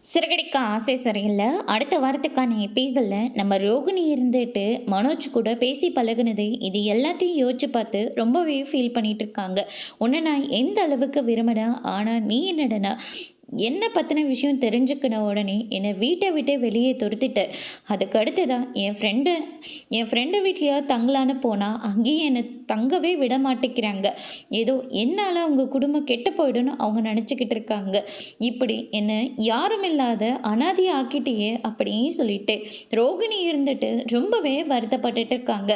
சிறகடிக்க ஆசை சரியில்லை. அடுத்த வாரத்துக்கான எபிசோடில் நம்ம ரோகிணி இருந்துட்டு மனோஜ் கூட பேசி பழகுனது இது எல்லாத்தையும் யோசிச்சு பார்த்து ரொம்பவே ஃபீல் பண்ணிட்டு இருக்காங்க. உன்னை நான் எந்த அளவுக்கு விரும்பினேன், ஆனால் நீ என்னடனா என்ன பற்றின விஷயம் தெரிஞ்சுக்கின உடனே என்னை வீட்டை விட்டே வெளியே துரத்திட்ட. அதுக்கு அடுத்து தான் என் ஃப்ரெண்டு வீட்லையா தங்கலான்னு போனால் அங்கேயும் என்னை தங்கவே விட மாட்டேங்கிறாங்க. ஏதோ என்னால் அவங்க குடும்பம் கெட்டு போயிடும்னு அவங்க நினச்சிக்கிட்டு இருக்காங்க. இப்படி என்னை யாரும் இல்லாத அனாதையை ஆக்கிட்டே அப்படின்னு சொல்லிட்டு ரோகிணி இருந்துட்டு ரொம்பவே வருத்தப்பட்டுட்டு இருக்காங்க.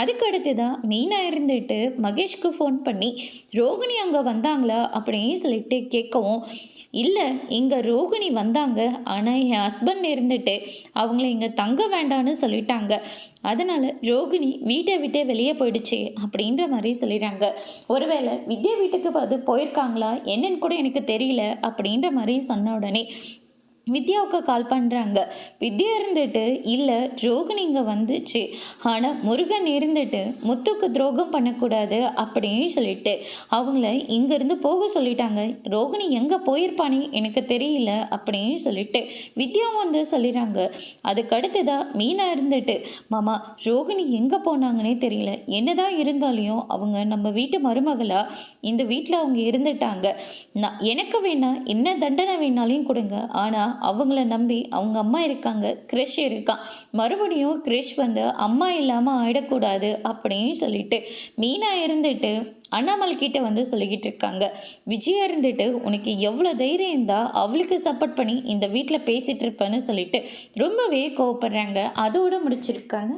அதுக்கு அடுத்து தான் மீனா இருந்துட்டு மகேஷ்க்கு ஃபோன் பண்ணி ரோகிணி அங்கே வந்தாங்களா அப்படின்னு சொல்லிட்டு கேட்கவும், இல்லை இங்கே ரோகிணி வந்தாங்க, ஆனால் என் ஹஸ்பண்ட் இருந்துட்டு அவங்கள இங்கே தங்க வேண்டான்னு சொல்லிட்டாங்க. அதனால் ரோகிணி வீட்டை விட்டே வெளியே போயிடுச்சு அப்படின்ற மாதிரி சொல்லிடுறாங்க. ஒருவேளை வித்யா வீட்டுக்கு அது போயிருக்காங்களா என்னன்னு கூட எனக்கு தெரியல அப்படின்ற மாதிரி சொன்ன உடனே வித்யாவுக்கு கால் பண்ணுறாங்க. வித்யா இருந்துட்டு இல்லை ரோகிணி இங்கே வந்துச்சு, ஆனால் முருகன் இருந்துட்டு முத்துக்கு துரோகம் பண்ணக்கூடாது அப்படின்னு சொல்லிட்டு அவங்கள இங்கேருந்து போக சொல்லிட்டாங்க. ரோகிணி எங்கே போயிருப்பானே எனக்கு தெரியல அப்படின்னு சொல்லிட்டு வித்யாவும் வந்து சொல்லிடுறாங்க. அதுக்கடுத்துதான் மீனா இருந்துட்டு, மாமா ரோகிணி எங்கே போனாங்கன்னே தெரியல, என்னதான் இருந்தாலையும் அவங்க நம்ம வீட்டு மருமகளா இந்த வீட்டில் அவங்க இருந்துட்டாங்க. நான் எனக்கு வேணா என்ன தண்டனை வேணாலையும் கொடுங்க, ஆனால் அவங்கள நம்பி அவங்க அம்மா இருக்காங்க, கிறிஷ் இருக்கான், மறுபடியும் கிறிஷ் வந்து அம்மா இல்லாமல் ஆயிடக்கூடாது அப்படின்னு சொல்லிட்டு மீனா இருந்துட்டு அண்ணாமலை கிட்ட வந்து சொல்லிக்கிட்டு இருக்காங்க. விஜயா இருந்துட்டு உனக்கு எவ்வளோ தைரியம் இருந்தா அவளுக்கு சப்போர்ட் பண்ணி இந்த வீட்டில் பேசிட்டு இருப்பேன்னு சொல்லிட்டு ரொம்பவே கோவப்படுறாங்க. அதோட முடிச்சிருக்காங்க.